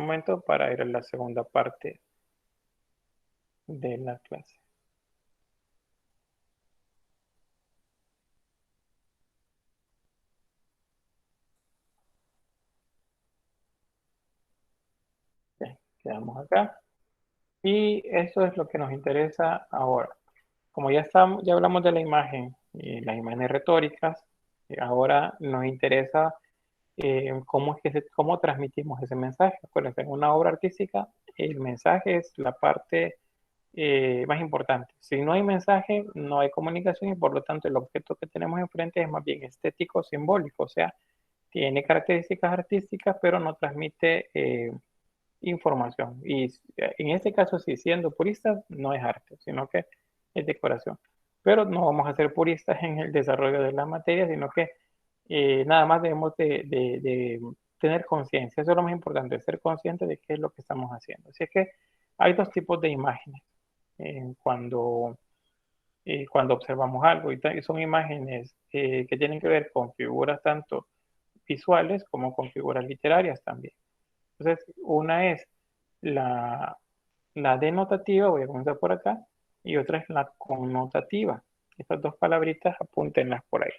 momento para ir a la segunda parte de la clase. Bien, quedamos acá. Y eso es lo que nos interesa ahora. Como ya hablamos de la imagen y las imágenes retóricas, ahora nos interesa cómo transmitimos ese mensaje. Acuérdense, en una obra artística, el mensaje es la parte más importante. Si no hay mensaje, no hay comunicación y por lo tanto el objeto que tenemos enfrente es más bien estético, simbólico, o sea, tiene características artísticas, pero no transmite información. Y en este caso, si siendo puristas, no es arte, sino que es decoración. Pero no vamos a ser puristas en el desarrollo de la materia, sino que nada más debemos de tener conciencia. Eso es lo más importante, ser consciente de qué es lo que estamos haciendo. Así es que hay dos tipos de imágenes cuando observamos algo. Y son imágenes que tienen que ver con figuras tanto visuales como con figuras literarias también. Entonces, una es la, la denotativa, voy a comenzar por acá, y otra es la connotativa. Estas dos palabritas apúntenlas por ahí.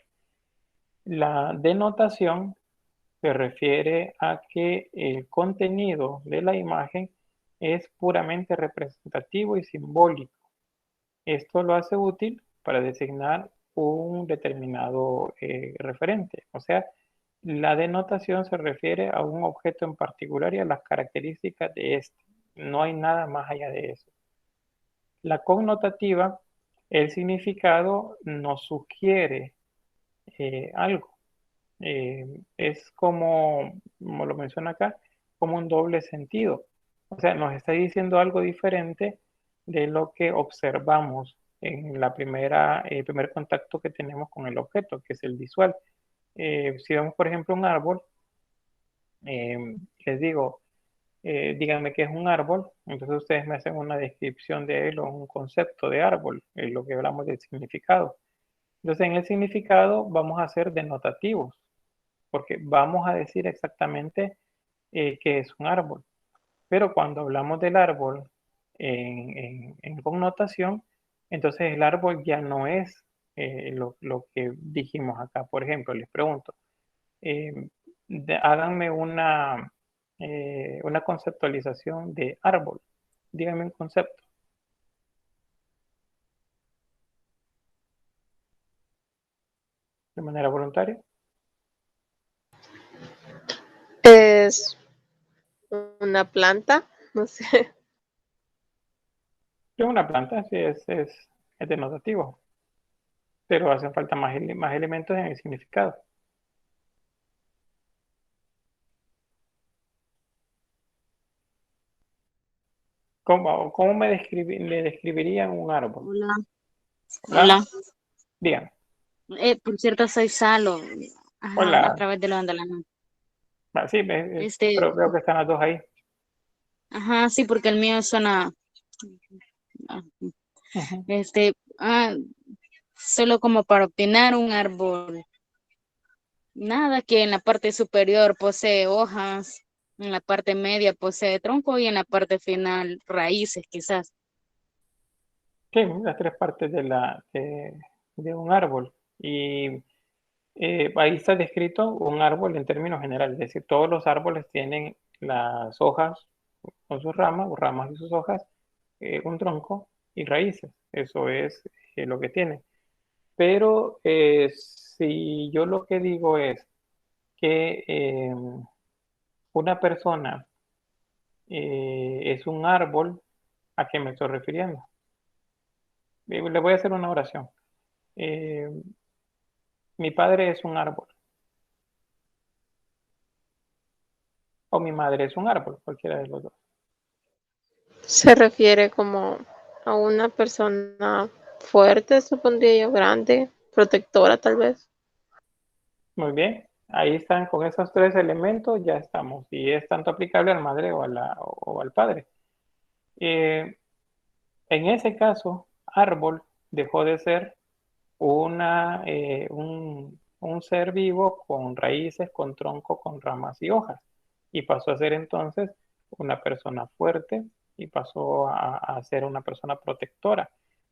La denotación se refiere a que el contenido de la imagen es puramente representativo y simbólico. Esto lo hace útil para designar un determinado referente. O sea, la denotación se refiere a un objeto en particular y a las características de este. No hay nada más allá de eso. La connotativa, el significado nos sugiere algo. Es como lo menciona acá, como un doble sentido. O sea, nos está diciendo algo diferente de lo que observamos en el primer contacto que tenemos con el objeto, que es el visual. Si vemos, por ejemplo, un árbol, les digo, díganme qué es un árbol, entonces ustedes me hacen una descripción de él o un concepto de árbol, lo que hablamos del significado. Entonces, en el significado vamos a ser denotativos, porque vamos a decir exactamente qué es un árbol. Pero cuando hablamos del árbol en connotación, entonces el árbol ya no es lo que dijimos acá. Por ejemplo, les pregunto, eh, háganme una conceptualización de árbol. Díganme un concepto de manera voluntaria. Es una planta, no sé. Es una planta, sí, es denotativo, pero hacen falta más elementos en el significado. ¿Cómo me describirían un árbol? Hola, ¿Ah? hola. Díganme. Por cierto, soy Salo. Ajá, a Hola. través de la onda de la noche. Sí, Este, pero veo que están las dos ahí. ajá, sí, porque el mío suena, ah, Ujú. este, ah, solo como para opinar un árbol. Nada que en la parte superior posee hojas, en la parte media posee tronco y en la parte final raíces, quizás. Sí, las tres partes de un árbol. Y ahí está descrito un árbol en términos generales. Es decir, todos los árboles tienen las hojas con sus ramas, o ramas y sus hojas, un tronco y raíces. Eso es lo que tiene. Pero si yo lo que digo es que una persona es un árbol, ¿a qué me estoy refiriendo? Le voy a hacer una oración. Eh, Mi padre es un árbol o mi madre es un árbol, cualquiera de los dos. Se refiere como a una persona fuerte, supondría yo, grande, protectora tal vez. Muy bien, ahí están con esos tres elementos, ya estamos. Y es tanto aplicable al madre o al padre. Eh, en ese caso, árbol dejó de ser un ser vivo con raíces, con tronco, con ramas y hojas. Y pasó a ser entonces una persona fuerte y pasó a ser una persona protectora.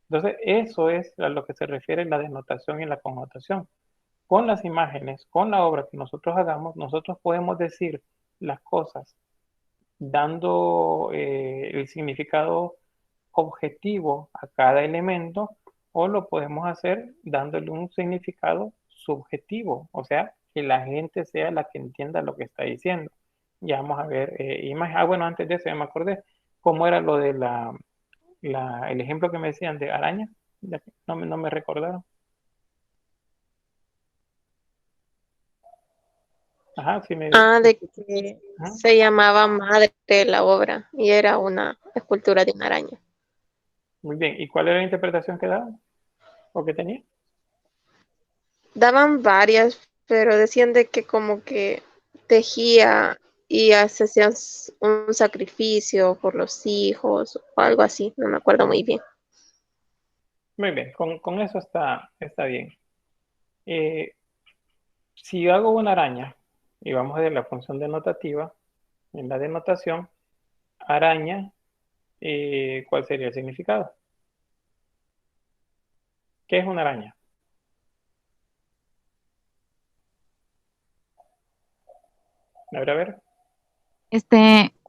Entonces, eso es a lo que se refiere la denotación y la connotación. Con las imágenes, con la obra que nosotros hagamos, nosotros podemos decir las cosas dando el significado objetivo a cada elemento, o lo podemos hacer dándole un significado subjetivo, o sea, que la gente sea la que entienda lo que está diciendo. Ya vamos a ver imagen. Ah, bueno, antes de eso ya me acordé cómo era lo de el ejemplo que me decían de araña. No me recordaron. Ajá, sí me... Ah, de que Ajá. se llamaba Madre la obra y era una escultura de una araña. Muy bien. ¿Y cuál era la interpretación que daban o que tenía? Daban varias, pero decían de que como que tejía y hacían un sacrificio por los hijos o algo así, no me acuerdo muy bien. Muy bien, con eso está bien. Eh, si yo hago una araña, y vamos a ver la función denotativa, en la denotación, araña, ¿cuál sería el significado? ¿Qué es una araña? A ver.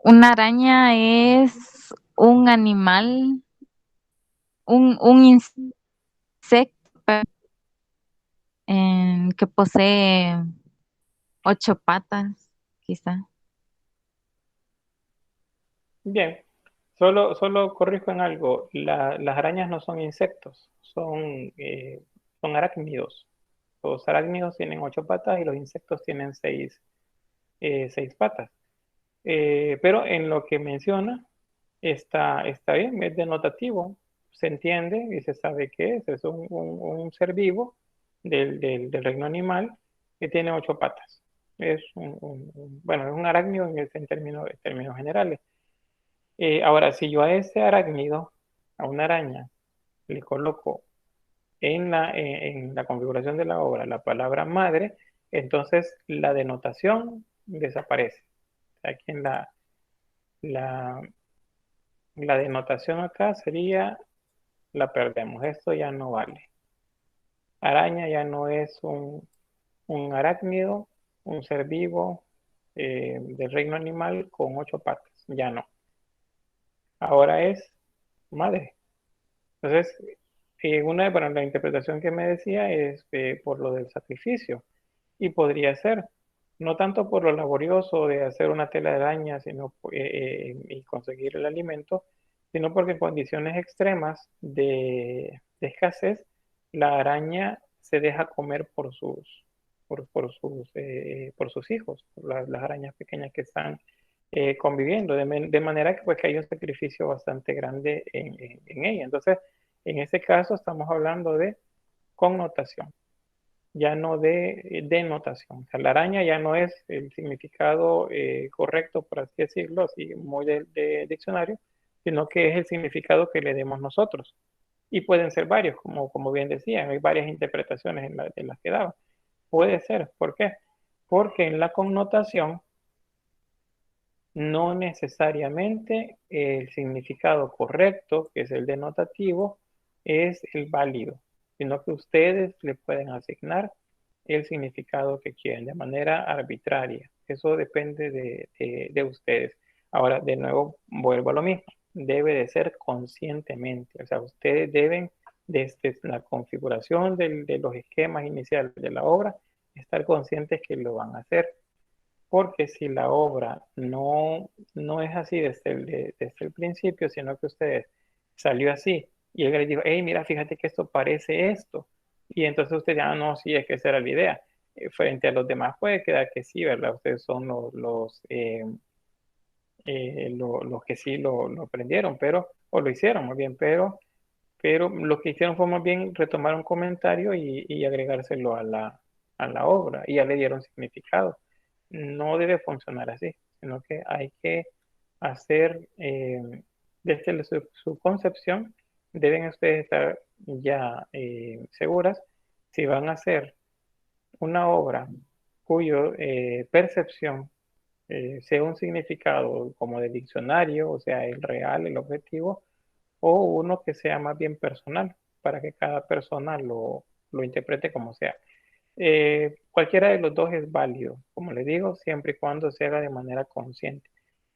Una araña es un animal, un insecto que posee 8 patas, quizá. Bien, solo corrijo en algo. Las arañas no son insectos, son arácnidos. Los arácnidos tienen 8 patas y los insectos tienen seis patas. Pero en lo que menciona, está bien, es denotativo, se entiende y se sabe qué es un ser vivo del reino animal que tiene 8 patas. Bueno, es un arácnido en términos generales. Ahora, si yo a ese arácnido, a una araña, le coloco en la configuración de la obra la palabra madre, entonces la denotación desaparece. Aquí la, la denotación acá sería, la perdemos, esto ya no vale. Araña ya no es un arácnido, un ser vivo del reino animal con 8 patas, ya no. Ahora es madre. Entonces, bueno, la interpretación que me decía es por lo del sacrificio, y podría ser, no tanto por lo laborioso de hacer una tela de araña y conseguir el alimento, sino porque en condiciones extremas de escasez, la araña se deja comer por sus hijos, por las arañas pequeñas que están conviviendo, de manera que, pues, que hay un sacrificio bastante grande en ella. Entonces, en ese caso estamos hablando de connotación, ya no de denotación. O sea, la araña ya no es el significado correcto, por así decirlo, así muy de diccionario, sino que es el significado que le demos nosotros. Y pueden ser varios, como bien decía, hay varias interpretaciones en las que daba. Puede ser, ¿por qué? Porque en la connotación no necesariamente el significado correcto, que es el denotativo, es el válido, sino que ustedes le pueden asignar el significado que quieren de manera arbitraria. Eso depende de ustedes. Ahora, de nuevo, vuelvo a lo mismo. Debe de ser conscientemente. O sea, ustedes deben, desde la configuración de los esquemas iniciales de la obra, estar conscientes que lo van a hacer, porque si la obra no es así desde el principio, sino que ustedes salió así y él les dijo, hey, mira, fíjate que esto parece esto. Y entonces usted ya, no, sí, es que esa era la idea. Frente a los demás puede quedar que sí, ¿verdad? Ustedes son los que sí lo aprendieron, o lo hicieron muy bien, pero lo que hicieron fue más bien retomar un comentario y agregárselo a la obra, y ya le dieron significado. No debe funcionar así, sino que hay que hacer, desde su concepción, deben ustedes estar ya seguras si van a hacer una obra cuyo percepción sea un significado como de diccionario, o sea, el real, el objetivo, o uno que sea más bien personal, para que cada persona lo interprete como sea. Cualquiera de los dos es válido, como le digo, siempre y cuando se haga de manera consciente.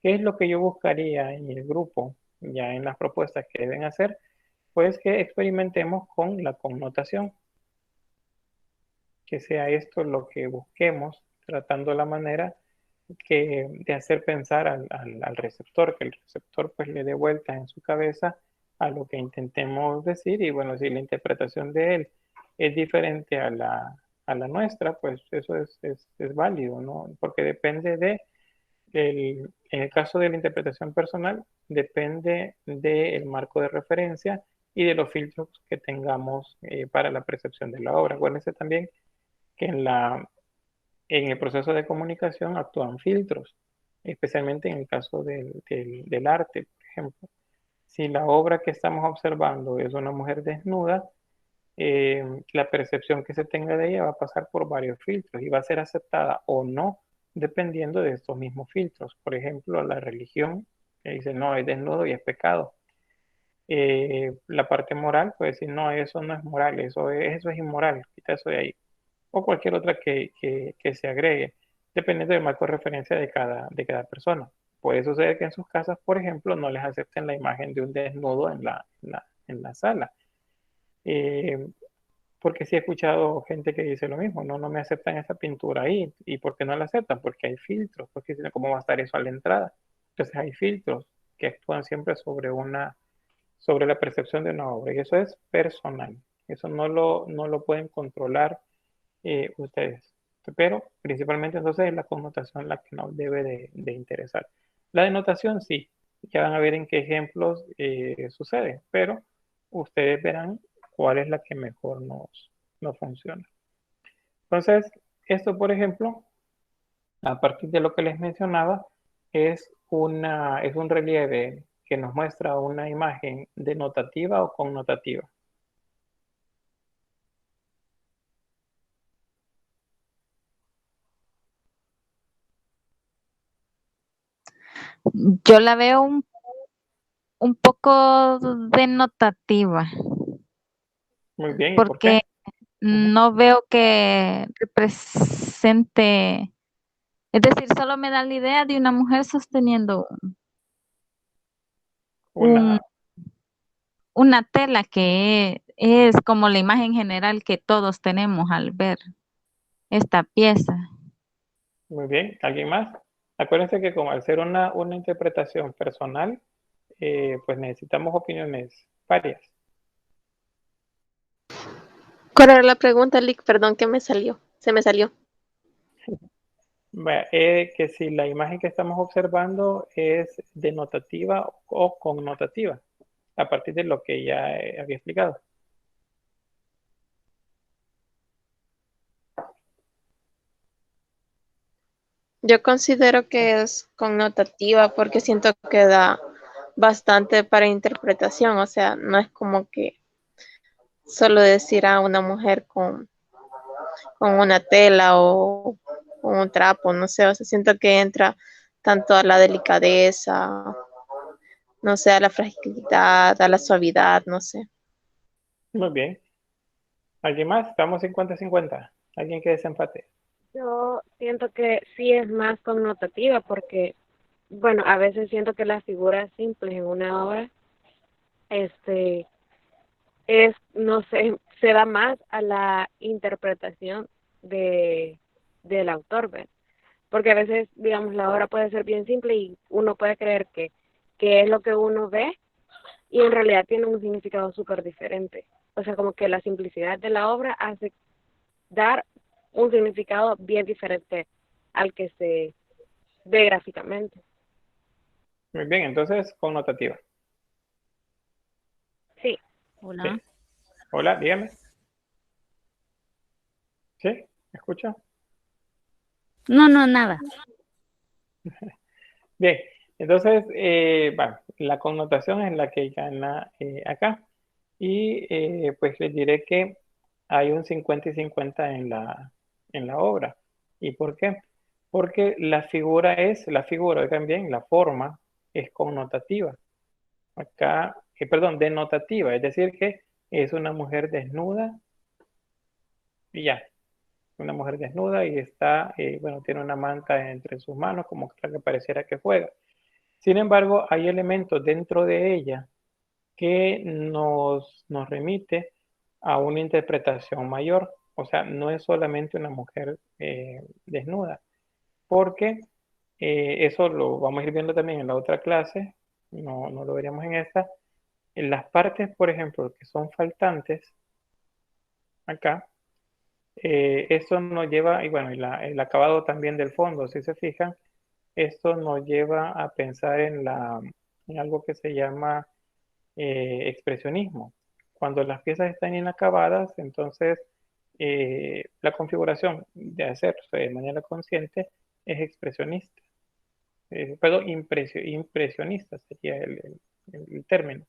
¿Qué es lo que yo buscaría en el grupo, ya en las propuestas que deben hacer? Pues que experimentemos con la connotación, que sea esto lo que busquemos, tratando la manera de hacer pensar al receptor, que el receptor pues le dé vueltas en su cabeza a lo que intentemos decir, y bueno, si la interpretación de él es diferente a la nuestra, pues eso es válido, ¿no? Porque depende en el caso de la interpretación personal, depende del marco de referencia y de los filtros que tengamos para la percepción de la obra. Acuérdense también que en el proceso de comunicación actúan filtros, especialmente en el caso del arte, por ejemplo. Si la obra que estamos observando es una mujer desnuda, la percepción que se tenga de ella va a pasar por varios filtros y va a ser aceptada o no dependiendo de estos mismos filtros. Por ejemplo, la religión, que dice no, es desnudo y es pecado. La parte moral puede decir no, eso no es moral, eso es inmoral, quita eso de ahí. O cualquier otra que se agregue, dependiendo del marco de referencia de cada persona. Puede suceder que en sus casas, por ejemplo, no les acepten la imagen de un desnudo en la sala. Eh, porque sí he escuchado gente que dice lo mismo, no, no me aceptan esa pintura ahí. ¿Y por qué no la aceptan? Porque hay filtros, porque si no, ¿cómo va a estar eso a la entrada? Entonces hay filtros que actúan siempre sobre la percepción de una obra, y eso es personal. Eso no lo pueden controlar ustedes. Pero principalmente entonces es la connotación la que nos debe de interesar. La denotación sí, ya van a ver en qué ejemplos sucede, pero ustedes verán cuál es la que mejor nos funciona. Entonces, esto, por ejemplo, a partir de lo que les mencionaba, es un relieve que nos muestra una imagen denotativa o connotativa. Yo la veo un poco denotativa, Muy bien, ¿y por porque qué? Ujú. no veo que represente, es decir, solo me da la idea de una mujer sosteniendo un, Una, una tela que es como la imagen general que todos tenemos al ver esta pieza. Muy bien, ¿alguien más? Acuérdense que como al ser una interpretación personal, pues necesitamos opiniones varias. ¿Cuál era la pregunta, Lick? Perdón, que me salió. Se me salió. Vaya, que si la imagen que estamos observando es denotativa o connotativa, a partir de lo que ya había explicado. Yo considero que es connotativa porque siento que da bastante para interpretación. O sea, no es como que solo decir a una mujer con una tela o un trapo, no sé. O sea, siento que entra tanto a la delicadeza, no sé, a la fragilidad, a la suavidad, no sé. Muy bien. ¿Alguien más? Estamos 50-50. ¿Alguien que desempate? Yo siento que sí es más connotativa porque, bueno, a veces siento que las figuras simples en una obra, este, no sé, se da más a la interpretación de, del autor, ¿ves? Porque a veces, digamos, la obra puede ser bien simple y uno puede creer que es lo que uno ve y en realidad tiene un significado súper diferente. O sea, como que la simplicidad de la obra hace dar un significado bien diferente al que se ve gráficamente. Muy bien, entonces connotativa. Sí, Hola. Sí. Hola, dígame. ¿Sí? ¿Me escucha? No, no, nada. Bien, entonces, bueno, la connotación es la que gana acá. Y pues les diré que hay un 50 y 50 en la obra. ¿Y por qué? porque la figura, oigan bien, la forma es connotativa. Acá, perdón, denotativa, es decir, que es una mujer desnuda y ya, una mujer desnuda y está, bueno, tiene una manta entre sus manos, como que pareciera que juega. Sin embargo, hay elementos dentro de ella que nos remite a una interpretación mayor. O sea, no es solamente una mujer desnuda, porque eso lo vamos a ir viendo también en la otra clase, no lo veríamos en esta. En las partes, por ejemplo, que son faltantes, acá, esto nos lleva, y bueno, el acabado también del fondo, si se fijan, esto nos lleva a pensar en algo que se llama expresionismo. Cuando las piezas están inacabadas, entonces la configuración de hacerse de manera consciente es expresionista. Perdón, impresionista sería el término.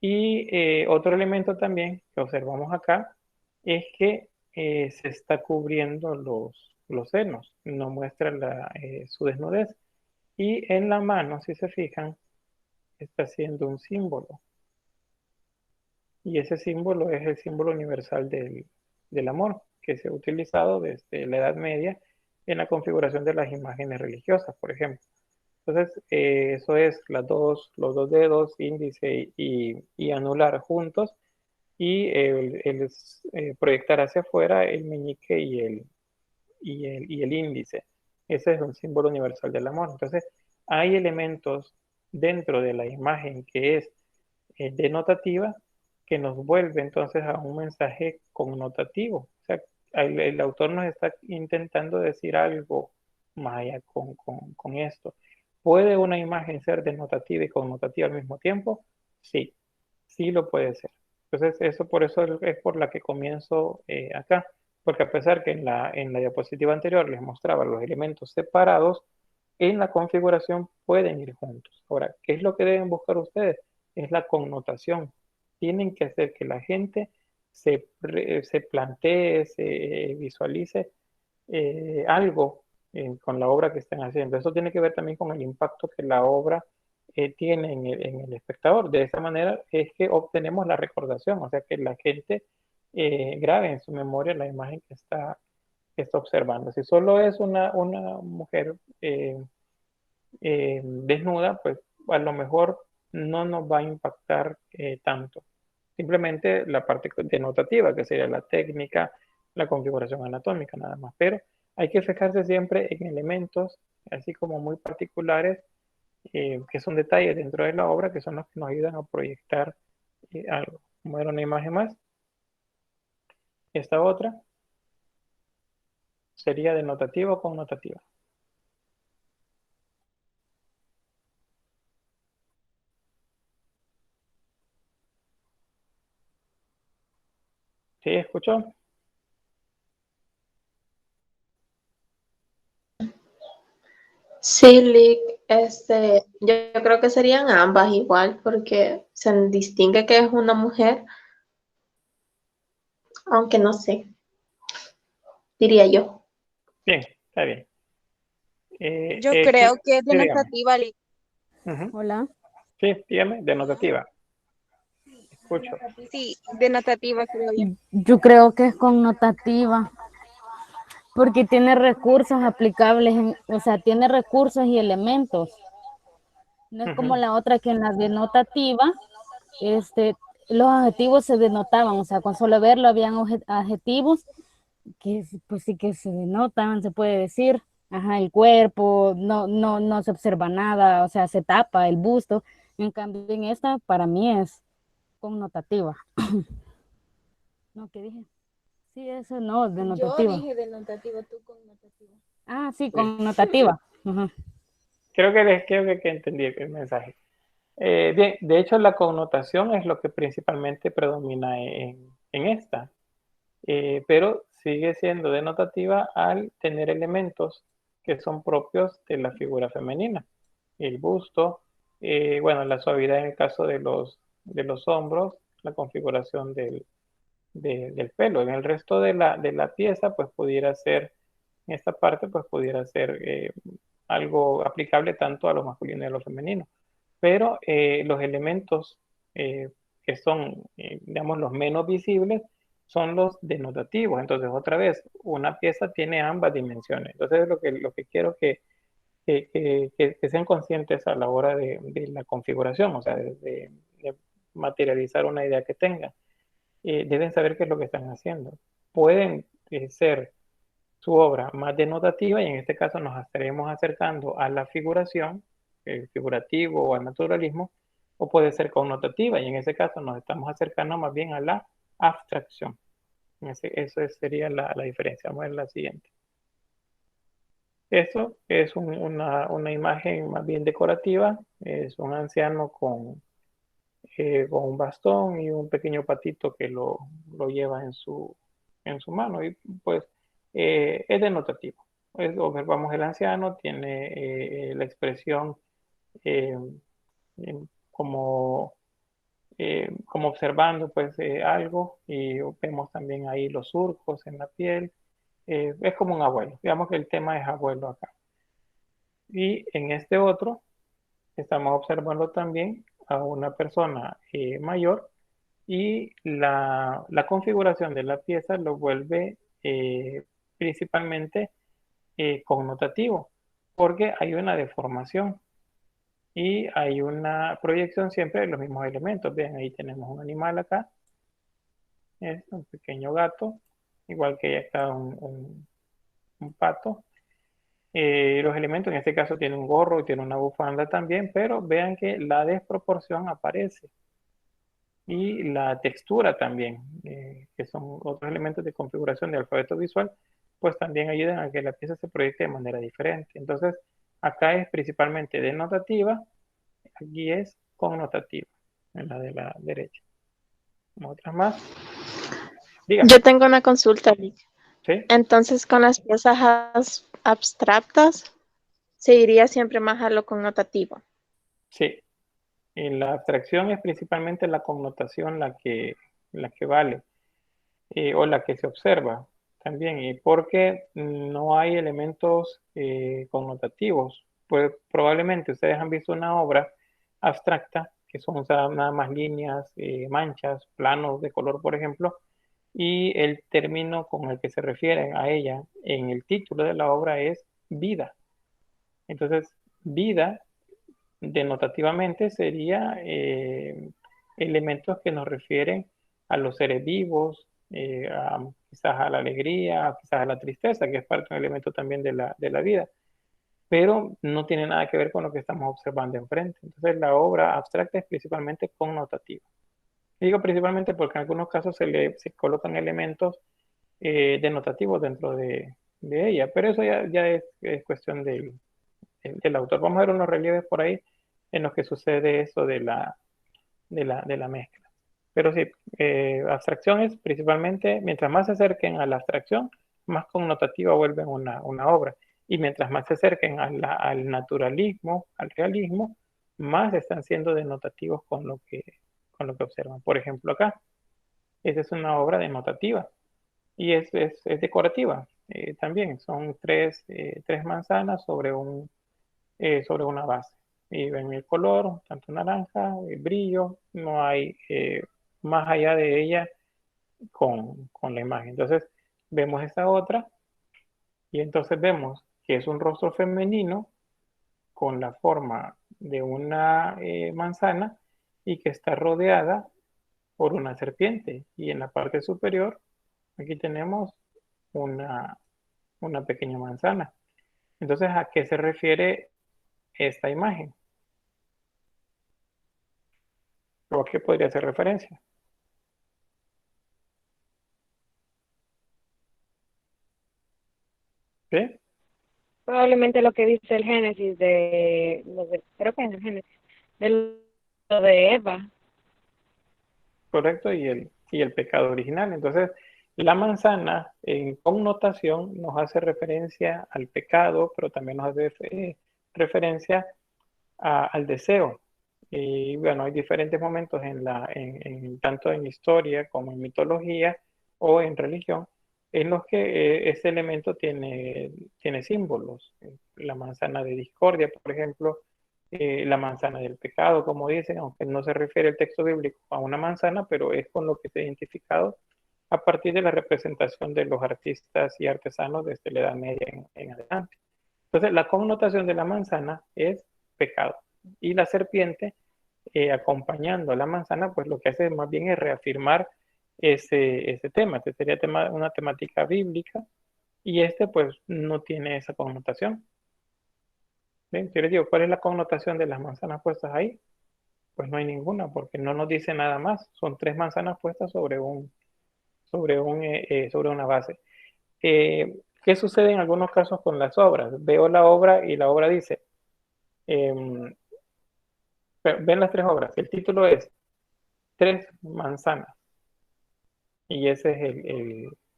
Y otro elemento también que observamos acá es que se está cubriendo los senos, no muestra su desnudez. Y en la mano, si se fijan, está haciendo un símbolo. Y ese símbolo es el símbolo universal del amor, que se ha utilizado desde la Edad Media en la configuración de las imágenes religiosas, por ejemplo. Entonces, eso es los dos dedos, índice y anular juntos, y proyectar hacia afuera el meñique y el índice. Ese es un símbolo universal del amor. Entonces, hay elementos dentro de la imagen que es denotativa que nos vuelve entonces a un mensaje connotativo. O sea, el autor nos está intentando decir algo más allá con esto. ¿Puede una imagen ser denotativa y connotativa al mismo tiempo? Sí, sí lo puede ser. Entonces, por eso es por la que comienzo acá, porque a pesar que en la diapositiva anterior les mostraba los elementos separados, en la configuración pueden ir juntos. Ahora, ¿qué es lo que deben buscar ustedes? Es la connotación. Tienen que hacer que la gente se plantee, se visualice algo con la obra que están haciendo. Eso tiene que ver también con el impacto que la obra tiene en el espectador. De esa manera es que obtenemos la recordación, o sea, que la gente grabe en su memoria la imagen que está observando. Si solo es una mujer desnuda, pues a lo mejor no nos va a impactar tanto. Simplemente la parte denotativa, que sería la técnica, la configuración anatómica, nada más. Pero hay que fijarse siempre en elementos, así como muy particulares, que son detalles dentro de la obra, que son los que nos ayudan a proyectar algo. Como era una imagen más, esta otra sería denotativa o connotativa. ¿Sí? ¿Escuchó? Sí, Lick, yo creo que serían ambas igual, porque se distingue que es una mujer, aunque no sé, diría yo. Bien, está bien. Yo creo que es Sí, dígame. denotativa. Ujú. Hola. Sí, dígame, denotativa. Escucho. Sí, denotativa creo yo. Yo creo que es connotativa, porque tiene recursos aplicables, o sea, tiene recursos y elementos. No es como Ujú. la otra que en la denotativa, los adjetivos se denotaban, o sea, con solo verlo habían adjetivos que pues sí que se denotan, se puede decir. Ajá, el cuerpo, no se observa nada, o sea, se tapa el busto. En cambio, en esta, para mí es connotativa. No, ¿qué dije? Sí, eso no, denotativa. Yo dije denotativa, tú connotativa. Ah, sí, Sí. connotativa. Ajá. Creo que entendí el mensaje. Bien, de hecho, la connotación es lo que principalmente predomina en esta, pero sigue siendo denotativa al tener elementos que son propios de la figura femenina. El busto, bueno, la suavidad en el caso de los hombros, la configuración del pelo. En el resto de la pieza, pues pudiera ser en esta parte, pues pudiera ser algo aplicable tanto a lo masculino y a lo femenino. Pero los elementos que son, digamos, los menos visibles son los denotativos. Entonces, otra vez, una pieza tiene ambas dimensiones. Entonces, lo que quiero que sean conscientes a la hora de la configuración, o sea, de materializar una idea que tengan. Deben saber qué es lo que están haciendo. Pueden ser su obra más denotativa y en este caso nos estaremos acercando a la figuración, el figurativo o al naturalismo, o puede ser connotativa y en ese caso nos estamos acercando más bien a la abstracción. Eso sería la diferencia. Vamos a ver la siguiente. Esto es una imagen más bien decorativa. Es un anciano con un bastón y un pequeño patito que lo lleva en su mano. Y pues es denotativo. Observamos el anciano, tiene la expresión eh, como, como observando pues algo y vemos también ahí los surcos en la piel. Es como un abuelo. Digamos que el tema es abuelo acá. Y en este otro estamos observando también a una persona mayor y la configuración de la pieza lo vuelve principalmente connotativo, porque hay una deformación y hay una proyección siempre de los mismos elementos. Vean, ahí tenemos un animal acá, es un pequeño gato, igual que acá un pato. Los elementos en este caso tienen un gorro y tiene una bufanda también, pero vean que la desproporción aparece. Y la textura también, que son otros elementos de configuración del alfabeto visual, pues también ayudan a que la pieza se proyecte de manera diferente. Entonces, acá es principalmente denotativa, aquí es connotativa, en la de la derecha. Otras más. Diga. Yo tengo una consulta, Vic. ¿Sí? Entonces, con las piezas abstractas, se iría siempre más a lo connotativo. Sí. En la abstracción es principalmente la connotación la que vale, o la que se observa también, y porque no hay elementos connotativos. Pues probablemente ustedes han visto una obra abstracta, que son nada más líneas, manchas, planos de color, por ejemplo, y el término con el que se refieren a ella en el título de la obra es vida. Entonces, vida denotativamente sería elementos que nos refieren a los seres vivos, quizás a la alegría, quizás a la tristeza, que es parte de un elemento también de la vida, pero no tiene nada que ver con lo que estamos observando enfrente. Entonces la obra abstracta es principalmente connotativa. Digo principalmente porque en algunos casos se colocan elementos denotativos dentro de ella, pero eso ya es cuestión del autor. Vamos a ver unos relieves por ahí en los que sucede eso de la mezcla. Pero sí, abstracción es principalmente, mientras más se acerquen a la abstracción, más connotativa vuelven una obra. Y mientras más se acerquen al naturalismo, al realismo, más están siendo denotativos con lo que observan. Por ejemplo, acá, esta es una obra denotativa y es decorativa. También son tres manzanas sobre una base. Y ven el color, tanto naranja, el brillo, no hay más allá de ella con la imagen. Entonces vemos esta otra y entonces vemos que es un rostro femenino con la forma de una manzana y que está rodeada por una serpiente. Y en la parte superior, aquí tenemos una pequeña manzana. Entonces, ¿a qué se refiere esta imagen? ¿O a qué podría hacer referencia? ¿Sí? Probablemente lo que dice el Génesis creo que es el Génesis, de lo de Eva. Correcto, y el pecado original. Entonces, la manzana en connotación nos hace referencia al pecado, pero también nos hace referencia al deseo. Y bueno, hay diferentes momentos tanto en historia como en mitología o en religión, en los que este elemento tiene símbolos. La manzana de discordia, por ejemplo, la manzana del pecado, como dicen, aunque no se refiere el texto bíblico a una manzana, pero es con lo que se ha identificado a partir de la representación de los artistas y artesanos desde la Edad Media en adelante. Entonces, la connotación de la manzana es pecado. Y la serpiente, acompañando a la manzana, pues lo que hace más bien es reafirmar ese tema. Este sería una temática bíblica y pues no tiene esa connotación. ¿Ven? Yo les digo, ¿cuál es la connotación de las manzanas puestas ahí? Pues no hay ninguna, porque no nos dice nada más. Son 3 manzanas puestas sobre una base. ¿Qué sucede en algunos casos con las obras? Veo la obra y la obra dice, ven las 3 obras, el título es 3 manzanas y ese es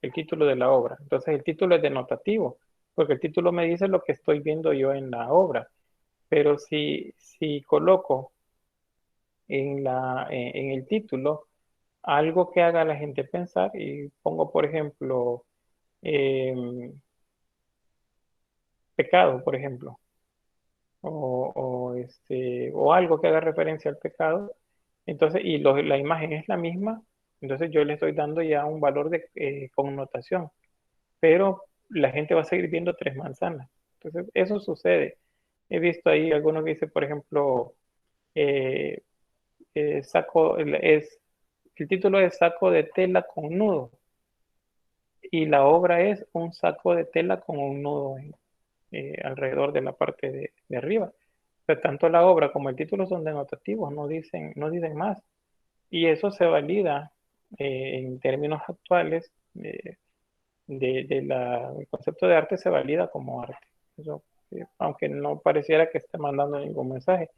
el título de la obra. Entonces el título es denotativo, porque el título me dice lo que estoy viendo yo en la obra. Pero si coloco en el título algo que haga a la gente pensar y pongo, por ejemplo, pecado, por ejemplo, o algo que haga referencia al pecado, entonces, la imagen es la misma, entonces yo le estoy dando ya un valor de connotación, pero la gente va a seguir viendo 3 manzanas. Entonces, eso sucede. He visto ahí algunos que dicen, por ejemplo, eh, el título es Saco de tela con nudo, y la obra es un saco de tela con un nudo alrededor de la parte de arriba. Pero tanto la obra como el título son denotativos, no dicen más. Y eso se valida en términos actuales el concepto de arte se valida como arte. Eso, aunque no pareciera que esté mandando ningún mensaje,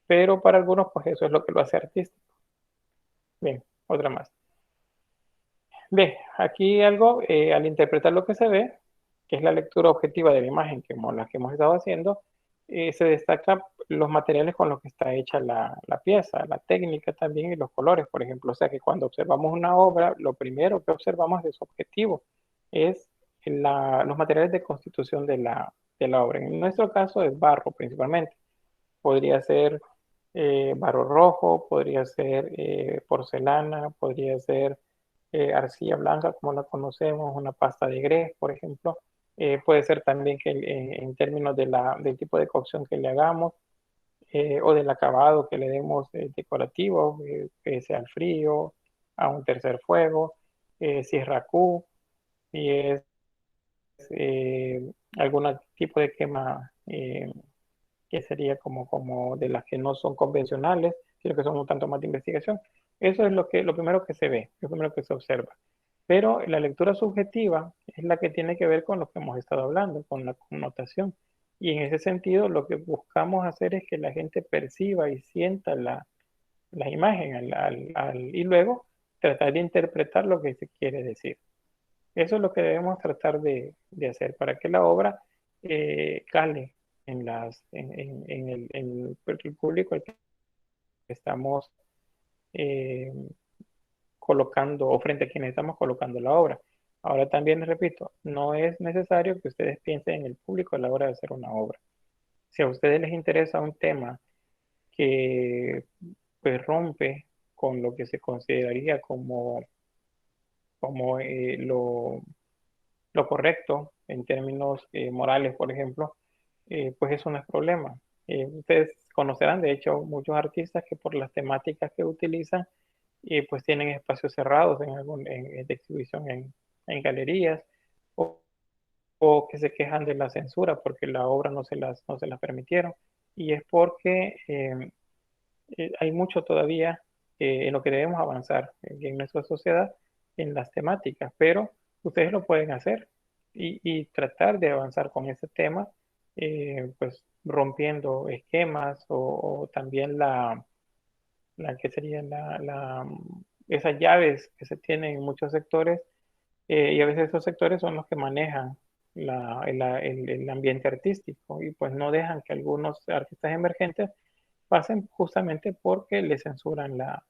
pero para algunos pues eso es lo que lo hace artístico. Bien, otra más. Bien, aquí algo, al interpretar lo que se ve, que es la lectura objetiva de la imagen, como la que hemos estado haciendo, se destaca los materiales con los que está hecha la pieza, la técnica también y los colores, por ejemplo. O sea que cuando observamos una obra, lo primero que observamos de su objetivo es los materiales de constitución de la obra. En nuestro caso es barro principalmente. Podría ser barro rojo, podría ser porcelana, podría ser arcilla blanca, como la conocemos, una pasta de grés, por ejemplo. Puede ser también que en términos del tipo de cocción que le hagamos o del acabado que le demos decorativo, que sea al frío, a un tercer fuego, si es racú, si es algún tipo de quema que sería como de las que no son convencionales, sino que son un tanto más de investigación. Eso es lo primero que se ve, lo primero que se observa. Pero la lectura subjetiva es la que tiene que ver con lo que hemos estado hablando, con la connotación. Y en ese sentido, lo que buscamos hacer es que la gente perciba y sienta la imagen y luego tratar de interpretar lo que se quiere decir. Eso es lo que debemos tratar de hacer para que la obra cale en el público al que estamos eh, colocando o frente a quienes estamos colocando la obra. Ahora también les repito, no es necesario que ustedes piensen en el público a la hora de hacer una obra. Si a ustedes les interesa un tema que pues rompe con lo que se consideraría como lo correcto en términos morales, por ejemplo, pues eso no es problema. Ustedes conocerán, de hecho, muchos artistas que por las temáticas que utilizan, pues tienen espacios cerrados de exhibición en galerías o que se quejan de la censura porque la obra no se las permitieron. Y es porque hay mucho todavía en lo que debemos avanzar en nuestra sociedad en las temáticas, pero ustedes lo pueden hacer y tratar de avanzar con ese tema, pues rompiendo esquemas o también que sería esas llaves que se tienen en muchos sectores, y a veces esos sectores son los que manejan el ambiente artístico y pues no dejan que algunos artistas emergentes pasen justamente porque le censuran la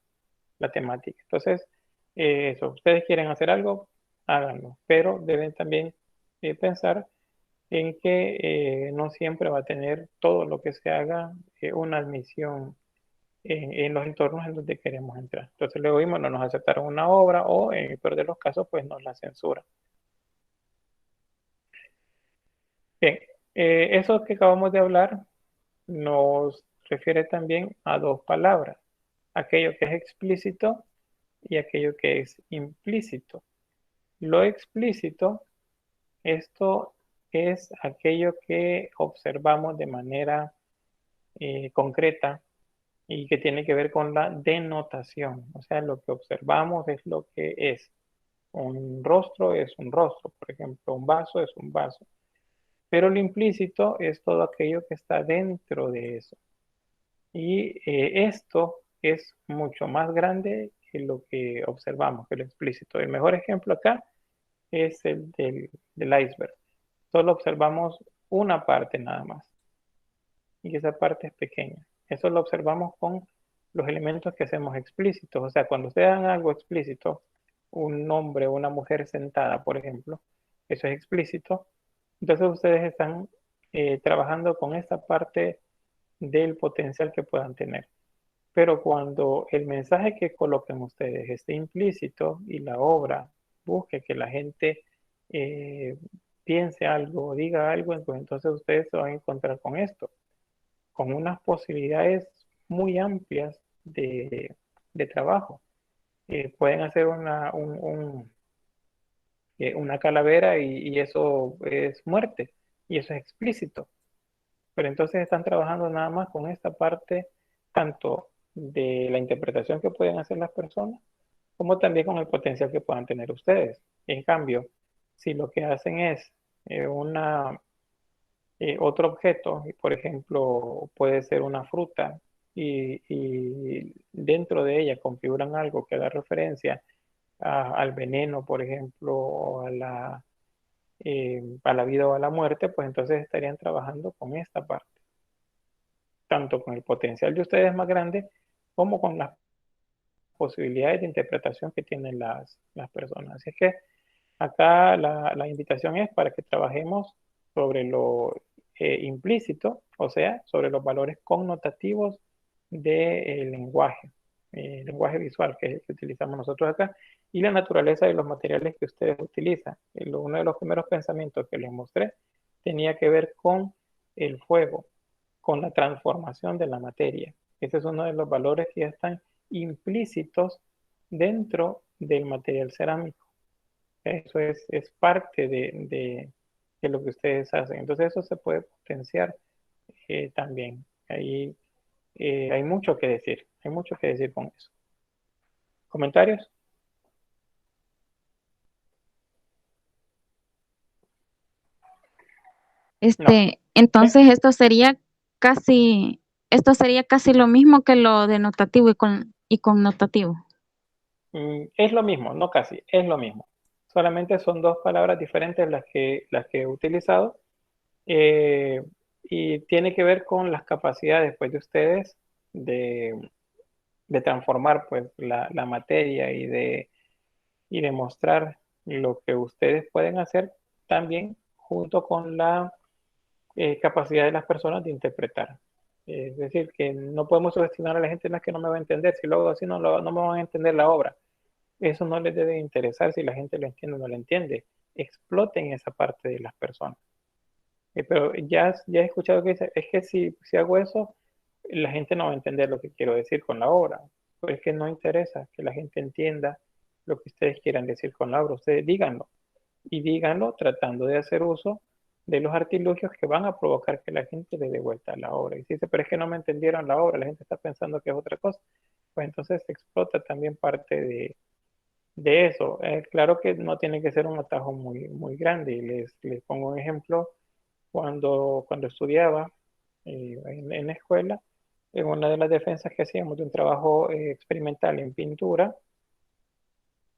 temática. Entonces, ustedes quieren hacer algo, háganlo. Pero deben también pensar en que no siempre va a tener todo lo que se haga una admisión en los entornos en donde queremos entrar. Entonces luego vimos, no nos aceptaron una obra o en el peor de los casos, pues nos la censuran. Bien, eso que acabamos de hablar nos refiere también a dos palabras, aquello que es explícito y aquello que es implícito. Lo explícito, esto es aquello que observamos de manera concreta y que tiene que ver con la denotación. O sea, lo que observamos es lo que es. Un rostro es un rostro, por ejemplo, un vaso es un vaso. Pero lo implícito es todo aquello que está dentro de eso. Y esto es mucho más grande que lo que observamos, que lo explícito. El mejor ejemplo acá es el del iceberg. Solo observamos una parte nada más. Y esa parte es pequeña. Eso lo observamos con los elementos que hacemos explícitos. O sea, cuando ustedes dan algo explícito, un hombre o una mujer sentada, por ejemplo, eso es explícito. Entonces ustedes están trabajando con esta parte del potencial que puedan tener. Pero cuando el mensaje que coloquen ustedes esté implícito y la obra busque que la gente eh, piense algo o diga algo, pues entonces ustedes se van a encontrar con esto, con unas posibilidades muy amplias de trabajo. Pueden hacer una calavera y eso es muerte y eso es explícito. Pero entonces están trabajando nada más con esta parte tanto de la interpretación que pueden hacer las personas como también con el potencial que puedan tener ustedes. En cambio, si lo que hacen es otro objeto, y por ejemplo, puede ser una fruta, y dentro de ella configuran algo que da referencia al veneno, por ejemplo, o a la vida o a la muerte, pues entonces estarían trabajando con esta parte, tanto con el potencial de ustedes más grande como con las posibilidades de interpretación que tienen las personas. Así es que acá la invitación es para que trabajemos sobre lo implícito, o sea, sobre los valores connotativos del lenguaje visual, que es el que utilizamos nosotros acá, y la naturaleza de los materiales que ustedes utilizan. Uno de los primeros pensamientos que les mostré tenía que ver con el fuego, con la transformación de la materia. Ese es uno de los valores que ya están implícitos dentro del material cerámico. Eso es parte de lo que ustedes hacen. Entonces eso se puede potenciar también. Ahí hay mucho que decir, hay mucho que decir con eso. ¿Comentarios? No. Entonces esto sería casi lo mismo que lo denotativo y connotativo. Es lo mismo, no casi, es lo mismo. Solamente son dos palabras diferentes las que he utilizado y tiene que ver con las capacidades pues, de ustedes de transformar pues, la materia y de mostrar lo que ustedes pueden hacer también junto con la capacidad de las personas de interpretar. Es decir, que no podemos subestimar a la gente en la que no me va a entender. Si luego así no me van a entender la obra. Eso no les debe interesar si la gente lo entiende o no lo entiende. Exploten esa parte de las personas. Pero ya he escuchado que dice, es que si hago eso, la gente no va a entender lo que quiero decir con la obra. Pero es que no interesa que la gente entienda lo que ustedes quieran decir con la obra. Ustedes díganlo. Y díganlo tratando de hacer uso de los artilugios que van a provocar que la gente le dé vuelta a la obra. Y si dice, pero es que no me entendieron la obra, la gente está pensando que es otra cosa, pues entonces se explota también parte de eso. Claro que no tiene que ser un atajo muy, muy grande. Y les pongo un ejemplo. Cuando estudiaba en la escuela, en una de las defensas que hacíamos de un trabajo experimental en pintura,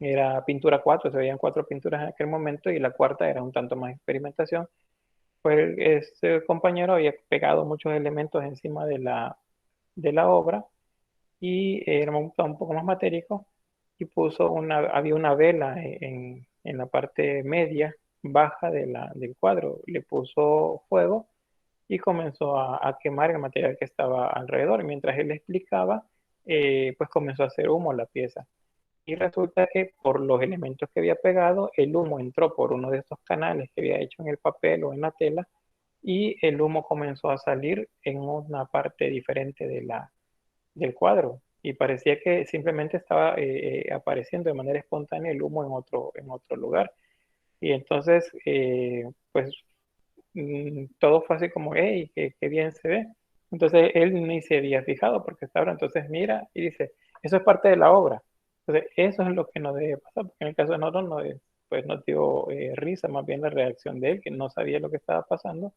era pintura 4, se veían 4 pinturas en aquel momento y la cuarta era un tanto más experimentación, pues ese compañero había pegado muchos elementos encima de la obra y era un poco más matérico y había una vela en la parte media, baja del cuadro. Le puso fuego y comenzó a quemar el material que estaba alrededor. Mientras él explicaba, pues comenzó a hacer humo la pieza. Y resulta que por los elementos que había pegado, el humo entró por uno de estos canales que había hecho en el papel o en la tela y el humo comenzó a salir en una parte diferente del cuadro. Y parecía que simplemente estaba apareciendo de manera espontánea el humo en otro lugar. Y entonces, pues todo fue así como, hey, qué bien se ve. Entonces él ni se había fijado porque estaba, entonces mira y dice, eso es parte de la obra. Entonces eso es lo que no debe pasar, porque en el caso de nosotros no, pues nos dio risa, más bien la reacción de él, que no sabía lo que estaba pasando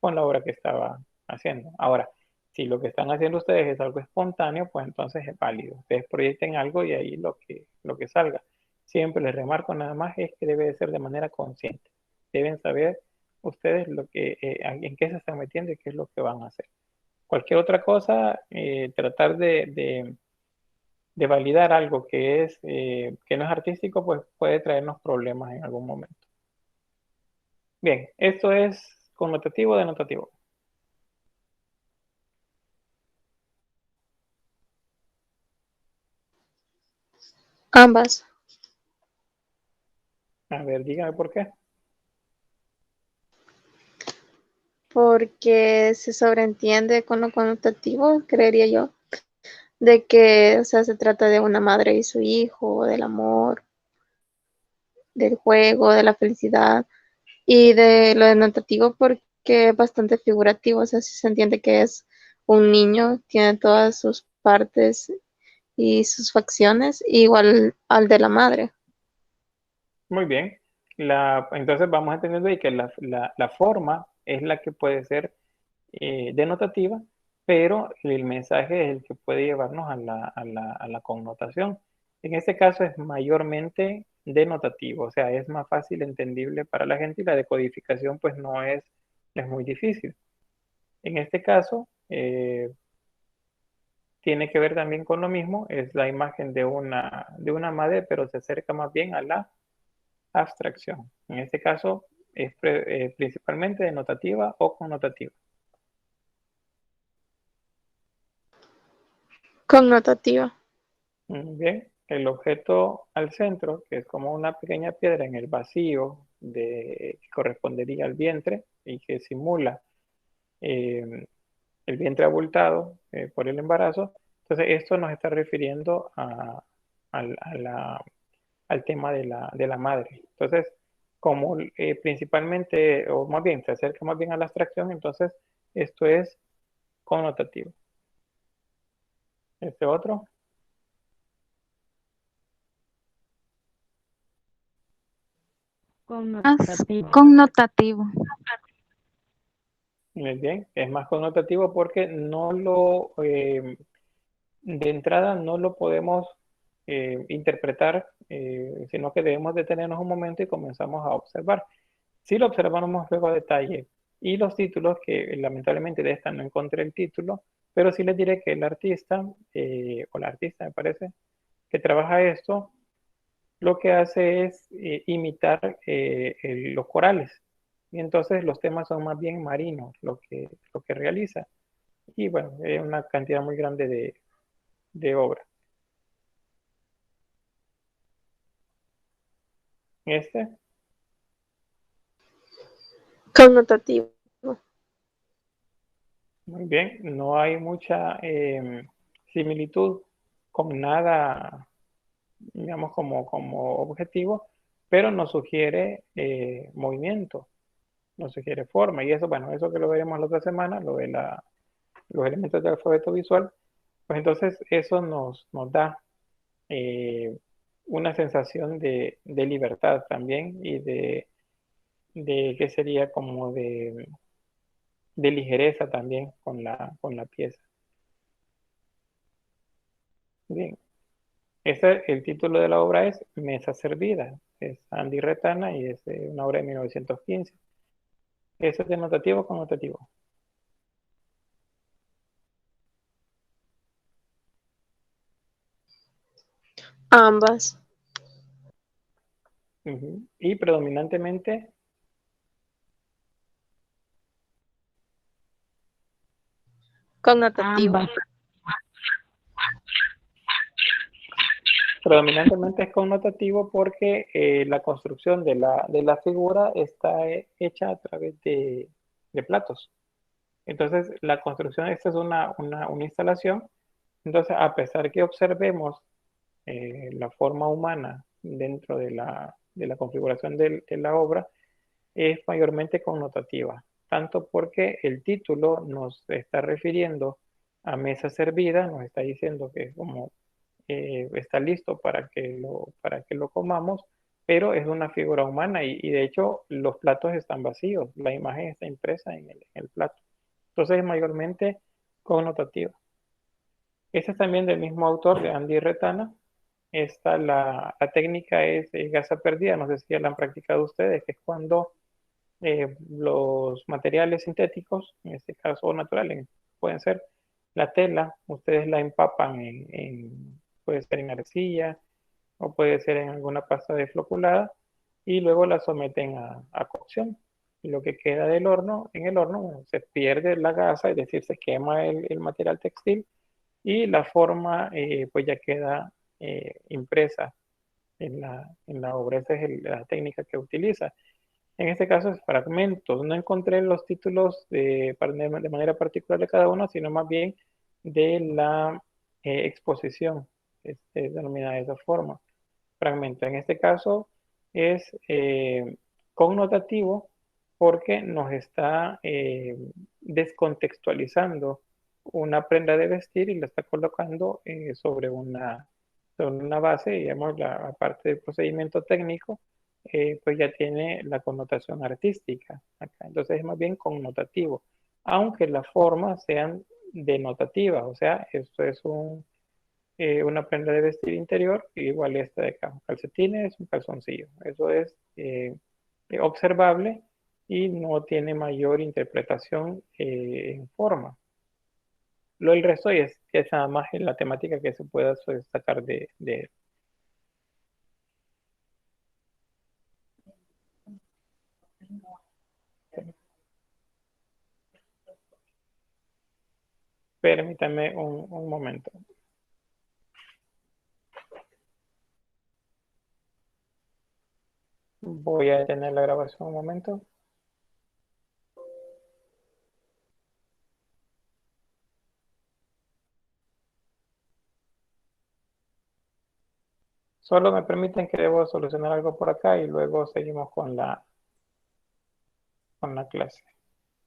con la obra que estaba haciendo. Ahora, si lo que están haciendo ustedes es algo espontáneo, pues entonces es válido. Ustedes proyecten algo y ahí lo que salga. Siempre les remarco nada más es que debe de ser de manera consciente. Deben saber ustedes en qué se están metiendo y qué es lo que van a hacer. Cualquier otra cosa, tratar de validar algo que no es artístico, pues puede traernos problemas en algún momento. Bien, esto es connotativo o denotativo. Ambas, A ver, dígame por qué. porque se sobreentiende con lo connotativo, creería yo, de que, o sea, se trata de una madre y su hijo, del amor, del juego, de la felicidad, y de lo denotativo porque es bastante figurativo, o sea, si se entiende que es un niño, tiene todas sus partes y sus facciones, igual al de la madre. Muy bien. Entonces vamos entendiendo ahí que la forma es la que puede ser denotativa, pero el mensaje es el que puede llevarnos a la connotación. En este caso es mayormente denotativo, o sea, es más fácil entendible para la gente y la decodificación pues no es muy difícil. En este caso, tiene que ver también con lo mismo, es la imagen de una madre, pero se acerca más bien a la abstracción. En este caso es principalmente denotativa o connotativa. Connotativa. Muy bien, el objeto al centro, que es como una pequeña piedra en el vacío que correspondería al vientre y que simula eh, el vientre abultado por el embarazo. Entonces, esto nos está refiriendo al tema de la madre. Entonces, como principalmente, o más bien, se acerca más bien a la abstracción, entonces esto es connotativo. Este otro, Connotativo. Connotativo. muy bien, es más connotativo porque de entrada no lo podemos interpretar, sino que debemos detenernos un momento y comenzamos a observar. Si lo observamos luego a detalle y los títulos, que lamentablemente de esta no encontré el título, pero sí les diré que el artista, o la artista me parece, que trabaja esto, lo que hace es imitar los corales. Y entonces los temas son más bien marinos, lo que realiza. Y bueno, es una cantidad muy grande de obra. Este, Connotativo. muy bien, no hay mucha similitud con nada, digamos, como objetivo, pero nos sugiere movimiento, nos sugiere forma. Y eso, bueno, eso que lo veremos la otra semana, los elementos del alfabeto visual, pues entonces eso nos da eh, una sensación de libertad también y de que sería como de ligereza también con la pieza. Bien, el título de la obra es Mesa Servida, es Andy Retana y es una obra de 1915. ¿Eso es denotativo o connotativo? Ambas. Y predominantemente, Connotativo. Ambas. predominantemente es connotativo porque la construcción de la figura está hecha a través de platos. Entonces, la construcción, esta es una instalación. Entonces, a pesar que observemos la forma humana dentro de la configuración de la obra, es mayormente connotativa, tanto porque el título nos está refiriendo a mesa servida, nos está diciendo que como está listo para que lo comamos, pero es una figura humana y de hecho los platos están vacíos, la imagen está impresa en el plato. Entonces es mayormente connotativa. Esta es también del mismo autor, de Andy Retana. La técnica es gasa perdida, no sé si ya la han practicado ustedes, que es cuando los materiales sintéticos, en este caso o naturales, pueden ser la tela, ustedes la empapan puede ser en arcilla o puede ser en alguna pasta desfloculada y luego la someten a cocción. Y lo que queda del horno, en el horno, bueno, se pierde la gasa, es decir, se quema el material textil y la forma pues ya queda impresa en la obra. Esa es la técnica que utiliza. En este caso es fragmentos. No encontré los títulos de manera particular de cada uno, sino más bien de la exposición, denominada de esa forma. Fragmento. En este caso es connotativo porque nos está descontextualizando una prenda de vestir y la está colocando sobre una base, digamos, la parte del procedimiento técnico pues ya tiene la connotación artística acá. Entonces es más bien connotativo, aunque las formas sean denotativas, o sea, esto es una prenda de vestir interior, igual esta de acá, un calcetines, un calzoncillo. Eso es observable y no tiene mayor interpretación en forma. Lo del resto es nada más en la temática que se pueda sacar de él. Permítame un momento. Voy a detener la grabación un momento. Solo me permiten que debo solucionar algo por acá y luego seguimos con la clase.